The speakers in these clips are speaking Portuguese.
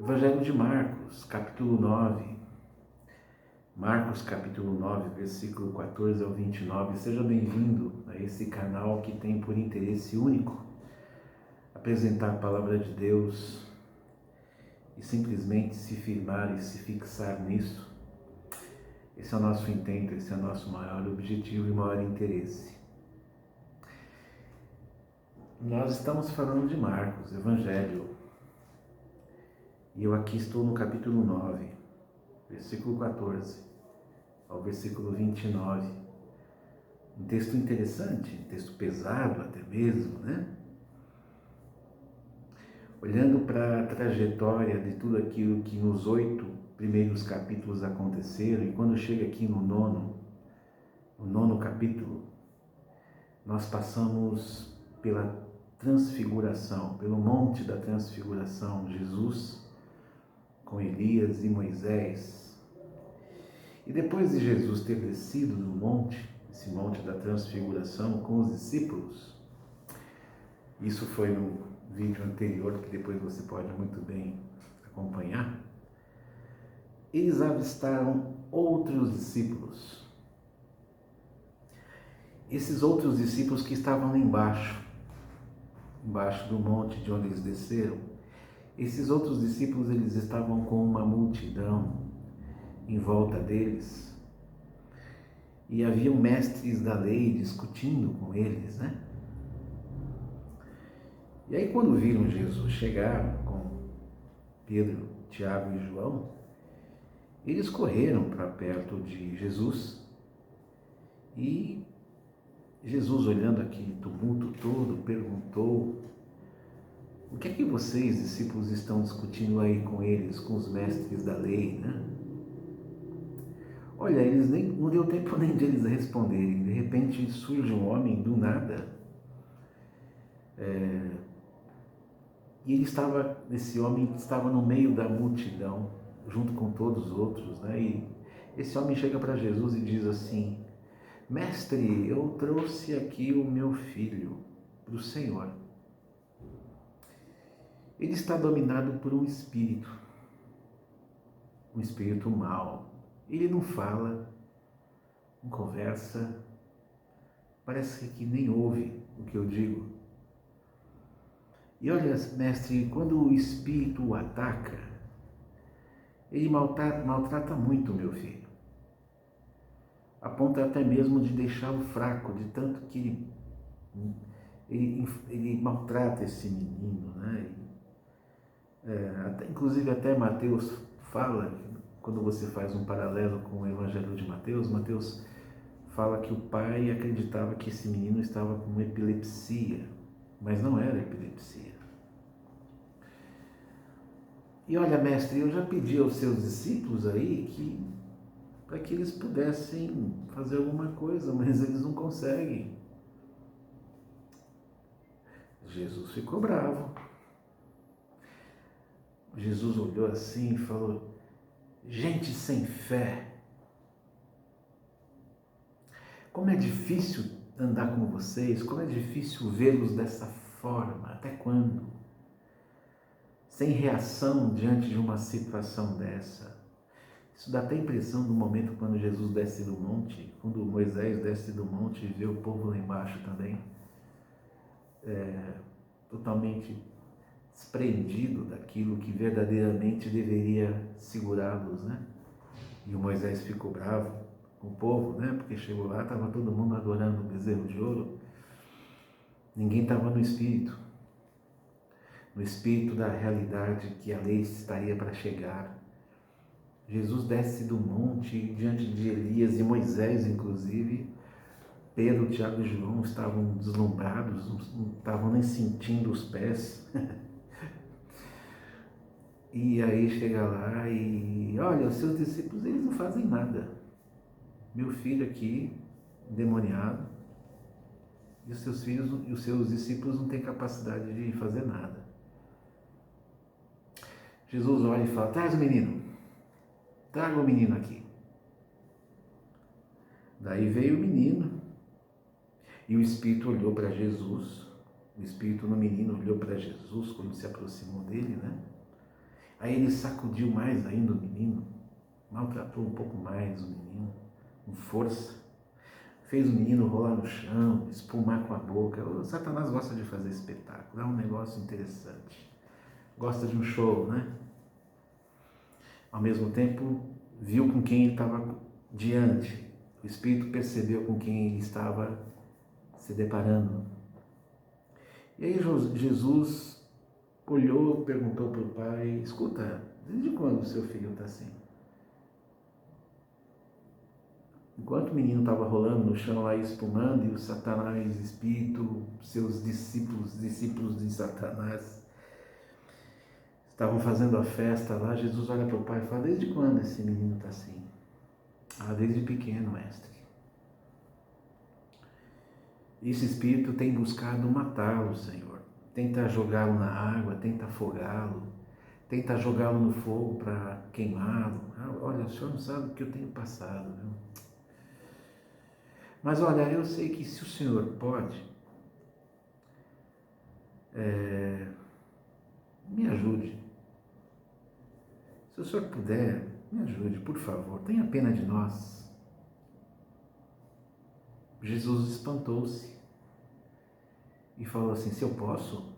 Evangelho de Marcos, capítulo 9. Marcos, capítulo 9, versículo 14 ao 29. Seja bem-vindo a esse canal que tem por interesse único apresentar a palavra de Deus e simplesmente se firmar e se fixar nisso. Esse é o nosso intento, esse é o nosso maior objetivo e maior interesse. Nós estamos falando de Marcos, Evangelho, e eu aqui estou no capítulo 9, versículo 14 ao versículo 29. Um texto interessante, um texto pesado até mesmo, né? Olhando para a trajetória de tudo aquilo que nos 8 primeiros capítulos aconteceram, e quando chega aqui no nono capítulo, nós passamos pela transfiguração, pelo monte da transfiguração, Jesus com Elias e Moisés. E depois de Jesus ter descido no monte, esse monte da transfiguração com os discípulos, isso foi no vídeo anterior, que depois você pode muito bem acompanhar, eles avistaram outros discípulos. Esses outros discípulos que estavam lá embaixo do monte de onde eles desceram, esses outros discípulos, eles estavam com uma multidão em volta deles, e haviam mestres da lei discutindo com eles, né? E aí, quando viram Jesus chegar com Pedro, Tiago e João, eles correram para perto de Jesus, e Jesus, olhando aquele tumulto todo, perguntou: o que é que vocês, discípulos, estão discutindo aí com eles, com os mestres da lei, né? Olha, não deu tempo nem de eles responderem. De repente surge um homem do nada. E esse homem estava no meio da multidão, junto com todos os outros, né? E esse homem chega para Jesus e diz assim: Mestre, eu trouxe aqui o meu filho para o Senhor. Ele está dominado por um espírito mau. Ele não fala, não conversa, parece que nem ouve o que eu digo. E olha, mestre, quando o espírito o ataca, ele maltrata muito o meu filho. A ponto até mesmo de deixá-lo fraco, de tanto que ele maltrata esse menino, né? Inclusive até Mateus fala, quando você faz um paralelo com o Evangelho de Mateus, Mateus fala que o pai acreditava que esse menino estava com epilepsia, mas não era epilepsia. E olha, mestre, eu já pedi aos seus discípulos aí para que eles pudessem fazer alguma coisa, mas eles não conseguem. Jesus ficou bravo. Jesus olhou assim e falou: gente sem fé, como é difícil andar com vocês, como é difícil vê-los dessa forma, até quando? Sem reação diante de uma situação dessa. Isso dá até a impressão do momento quando Jesus desce do monte, quando Moisés desce do monte e vê o povo lá embaixo também, totalmente desprendido daquilo que verdadeiramente deveria segurá-los, né? E o Moisés ficou bravo com o povo, né? Porque chegou lá, estava todo mundo adorando o bezerro de ouro, ninguém estava no espírito da realidade que a lei estaria para chegar. Jesus desce do monte diante de Elias e Moisés, inclusive. Pedro, Tiago e João estavam deslumbrados, não estavam nem sentindo os pés. E aí chega lá e olha, os seus discípulos, eles não fazem nada. Meu filho aqui, endemoniado, e os seus filhos e os seus discípulos não têm capacidade de fazer nada. Jesus olha e fala: traz o menino, traga o menino aqui. Daí veio o menino, e o espírito olhou para Jesus, o espírito no menino olhou para Jesus quando se aproximou dele, né? Aí ele sacudiu mais ainda o menino, maltratou um pouco mais o menino, com força. Fez o menino rolar no chão, espumar com a boca. O Satanás gosta de fazer espetáculo, é um negócio interessante. Gosta de um show, né? Ao mesmo tempo, viu com quem ele estava diante. O Espírito percebeu com quem ele estava se deparando. E aí Jesus olhou, perguntou para o pai: escuta, desde quando o seu filho está assim? Enquanto o menino estava rolando no chão lá espumando, e o Satanás, Espírito, seus discípulos de Satanás, estavam fazendo a festa lá, Jesus olha para o pai e fala: desde quando esse menino está assim? Ah, desde pequeno, mestre. Esse espírito tem buscado matá-lo, Senhor. Tenta jogá-lo na água, tenta afogá-lo, tenta jogá-lo no fogo para queimá-lo. Ah, olha, o senhor não sabe o que eu tenho passado, viu? Mas olha, eu sei que se o senhor pode, me ajude. Se o senhor puder, me ajude, por favor. Tenha pena de nós. Jesus espantou-se e falou assim: se eu posso?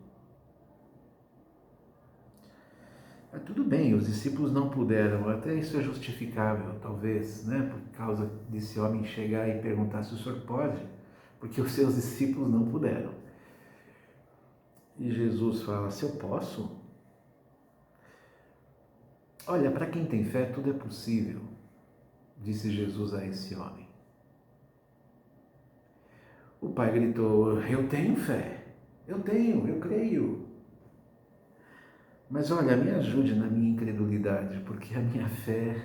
Tudo bem, os discípulos não puderam, até isso é justificável, talvez, né? Por causa desse homem chegar e perguntar se o senhor pode, porque os seus discípulos não puderam. E Jesus fala: se eu posso? Olha, para quem tem fé, tudo é possível, disse Jesus a esse homem. O pai gritou: eu tenho fé, eu creio. Mas olha, me ajude na minha incredulidade, porque a minha fé...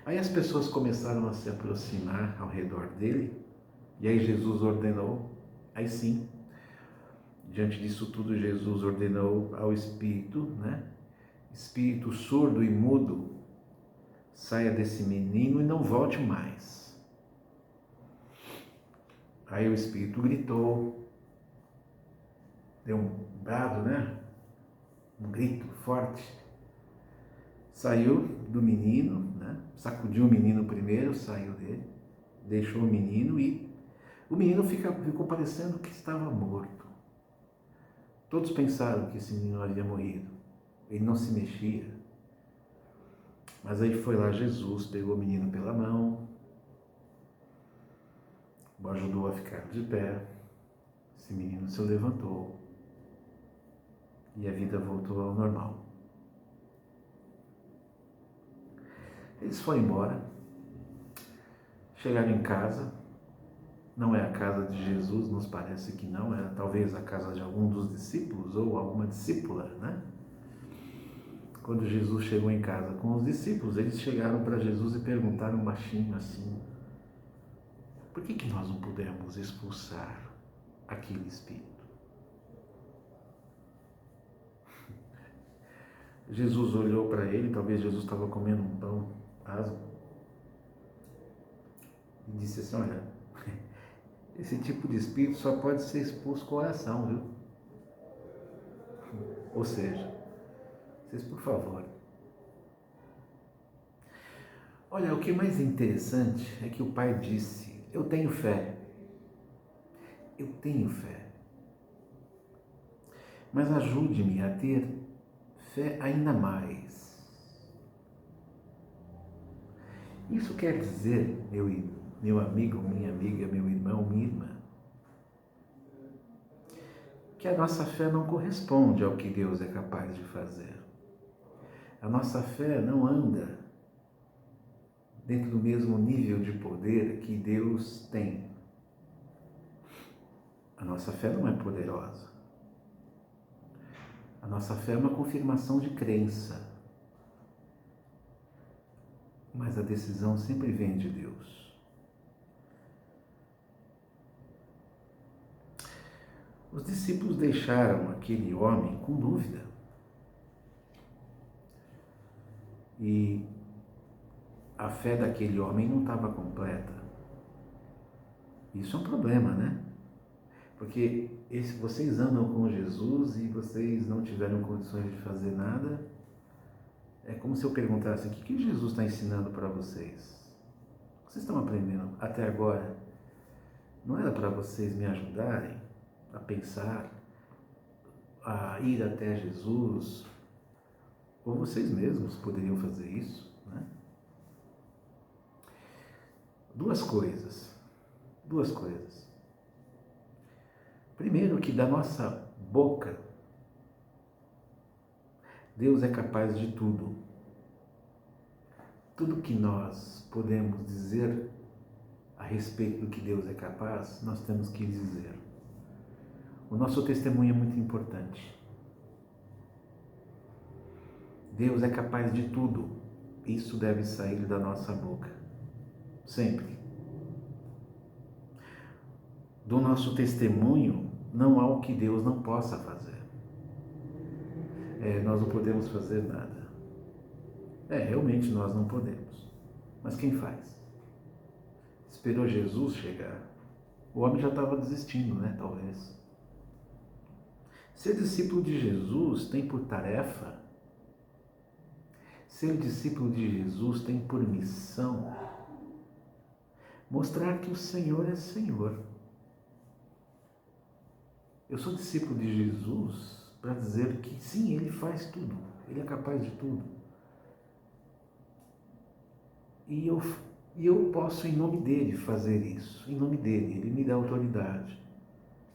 Aí as pessoas começaram a se aproximar ao redor dele, e aí Jesus ordenou, aí sim, diante disso tudo, Jesus ordenou ao espírito, né? Espírito surdo e mudo, saia desse menino e não volte mais. Aí o espírito gritou, deu um brado, né? Um grito forte. Saiu do menino, né? Sacudiu o menino primeiro, saiu dele, deixou o menino e o menino ficou parecendo que estava morto. Todos pensaram que esse menino havia morrido. Ele não se mexia. Mas aí foi lá Jesus, pegou o menino pela mão, o ajudou a ficar de pé. Esse menino se levantou e a vida voltou ao normal. Eles foram embora, chegaram em casa. Não é a casa de Jesus, nos parece que não, era talvez a casa de algum dos discípulos ou alguma discípula, né? Quando Jesus chegou em casa com os discípulos, eles chegaram para Jesus e perguntaram baixinho assim: por que nós não pudemos expulsar aquele espírito? Jesus olhou para ele, talvez Jesus estava comendo um pão asmo, e disse assim: olha, esse tipo de espírito só pode ser expulso com oração, viu? Ou seja, vocês, por favor. Olha, o que é mais interessante é que o pai disse: eu tenho fé. Eu tenho fé. Mas ajude-me a ter fé ainda mais. Isso quer dizer, meu amigo, minha amiga, meu irmão, minha irmã, que a nossa fé não corresponde ao que Deus é capaz de fazer. A nossa fé não anda dentro do mesmo nível de poder que Deus tem. A nossa fé não é poderosa. A nossa fé é uma confirmação de crença. Mas a decisão sempre vem de Deus. Os discípulos deixaram aquele homem com dúvida. E a fé daquele homem não estava completa. Isso é um problema, né? Porque vocês andam com Jesus e vocês não tiveram condições de fazer nada. É como se eu perguntasse: o que Jesus está ensinando para vocês? O que vocês estão aprendendo até agora? Não era para vocês me ajudarem a pensar, a ir até Jesus? Ou vocês mesmos poderiam fazer isso, né? Duas coisas. Primeiro, que da nossa boca, Deus é capaz de tudo. Tudo que nós podemos dizer a respeito do que Deus é capaz, nós temos que dizer. O nosso testemunho é muito importante. Deus é capaz de tudo. Isso deve sair da nossa boca. Sempre. Do nosso testemunho, não há o que Deus não possa fazer. Nós não podemos fazer nada. Realmente nós não podemos. Mas quem faz? Esperou Jesus chegar. O homem já estava desistindo, né? Talvez. Ser discípulo de Jesus tem por tarefa, ser discípulo de Jesus tem por missão mostrar que o Senhor é Senhor. Eu sou discípulo de Jesus para dizer que sim, Ele faz tudo, Ele é capaz de tudo. E eu posso, em nome dEle, fazer isso. Em nome dEle, Ele me dá autoridade.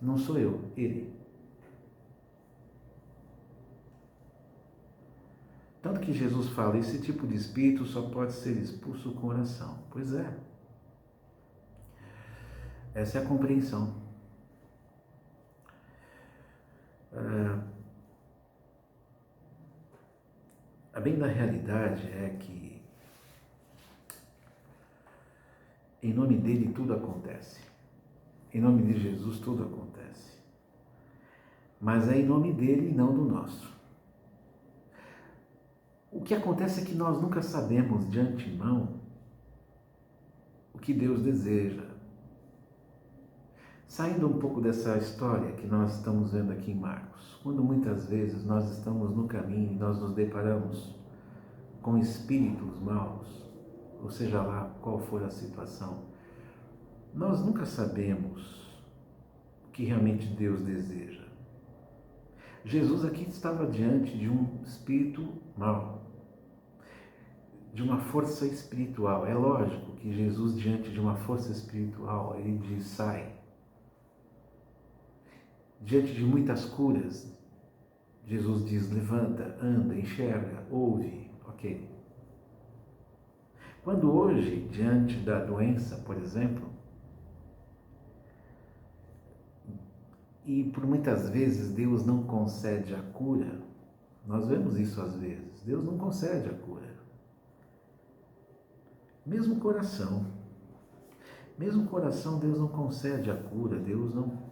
Não sou eu, Ele. Tanto que Jesus fala, esse tipo de espírito só pode ser expulso com oração. Pois é. Essa é a compreensão. A bem da realidade é que em nome dele tudo acontece. Em nome de Jesus tudo acontece. Mas é em nome dele e não do nosso. O que acontece é que nós nunca sabemos de antemão o que Deus deseja. Saindo um pouco dessa história que nós estamos vendo aqui em Marcos, quando muitas vezes nós estamos no caminho e nós nos deparamos com espíritos maus, ou seja lá qual for a situação, nós nunca sabemos o que realmente Deus deseja. Jesus aqui estava diante de um espírito mau, de uma força espiritual. É lógico que Jesus, diante de uma força espiritual, ele diz: sai. Diante de muitas curas, Jesus diz: levanta, anda, enxerga, ouve, ok. Quando hoje, diante da doença, por exemplo, e por muitas vezes Deus não concede a cura, nós vemos isso às vezes, Deus não concede a cura. Mesmo coração, Deus não concede a cura, Deus não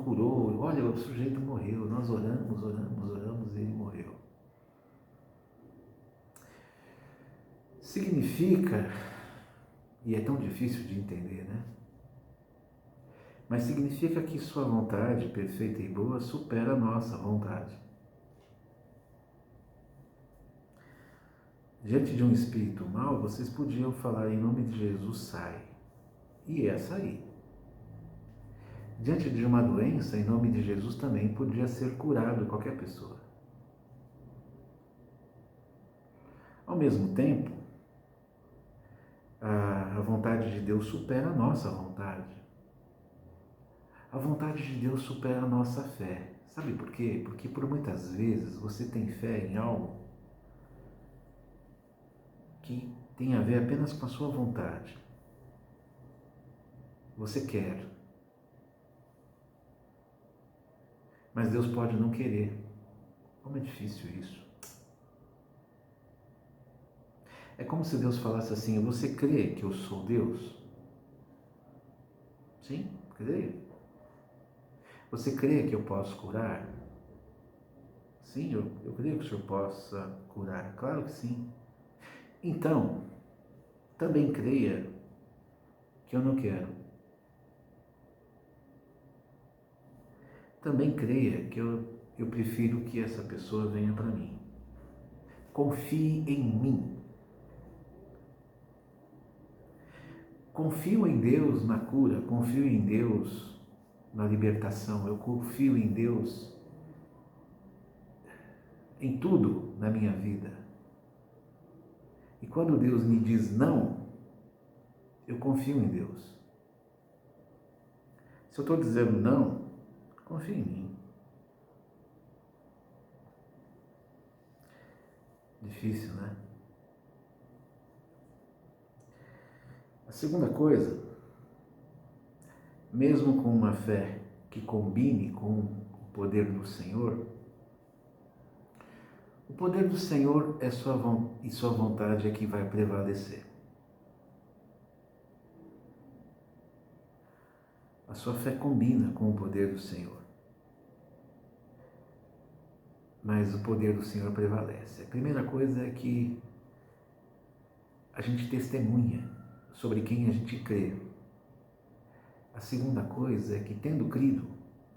curou. Olha, o sujeito morreu, nós oramos e ele morreu. Significa, e é tão difícil de entender, né? Mas significa que sua vontade perfeita e boa supera a nossa vontade. Diante de um espírito mau, vocês podiam falar: em nome de Jesus, sai. E ia sair. Diante de uma doença, em nome de Jesus também podia ser curado qualquer pessoa. Ao mesmo tempo, a vontade de Deus supera a nossa vontade. A vontade de Deus supera a nossa fé. Sabe por quê? Porque por muitas vezes você tem fé em algo que tem a ver apenas com a sua vontade. Você quer. Mas Deus pode não querer. Como é difícil isso. É como se Deus falasse assim: você crê que eu sou Deus? Sim, creio. Você crê que eu posso curar? Sim, eu creio que o Senhor possa curar. Claro que sim. Então, também creia que eu não quero. também creia que eu prefiro que essa pessoa venha para mim. Confie em mim. Confio em Deus na cura, confio em Deus na libertação, eu confio em Deus em tudo na minha vida. E quando Deus me diz não, eu confio em Deus. Se eu estou dizendo não, confie em mim. Difícil, né? A segunda coisa, mesmo com uma fé que combine com o poder do Senhor, o poder do Senhor é e sua vontade é que vai prevalecer. A sua fé combina com o poder do Senhor. Mas o poder do Senhor prevalece. A primeira coisa é que a gente testemunha sobre quem a gente crê. A segunda coisa é que, tendo crido,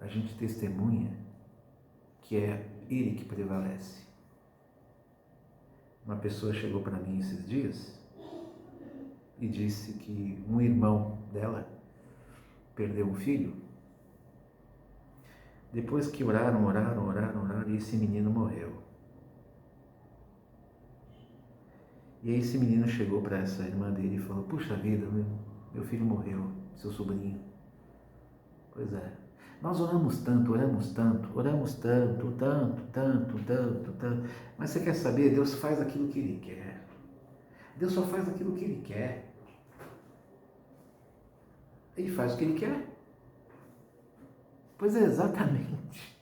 a gente testemunha que é Ele que prevalece. Uma pessoa chegou para mim esses dias e disse que um irmão dela perdeu um filho. Depois que oraram, e esse menino morreu. E aí esse menino chegou para essa irmã dele e falou: puxa vida, meu filho morreu, seu sobrinho. Pois é. Nós oramos tanto, tanto. Mas você quer saber? Deus faz aquilo que Ele quer. Deus só faz aquilo que Ele quer. Ele faz o que Ele quer. Pois é, exatamente.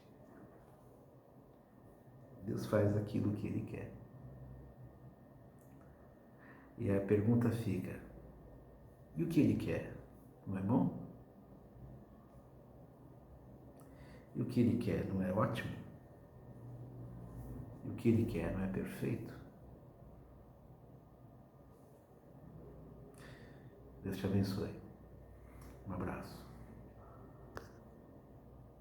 Deus faz aquilo que Ele quer. E a pergunta fica: e o que Ele quer? Não é bom? E o que Ele quer não é ótimo? E o que Ele quer não é perfeito? Deus te abençoe. Um abraço.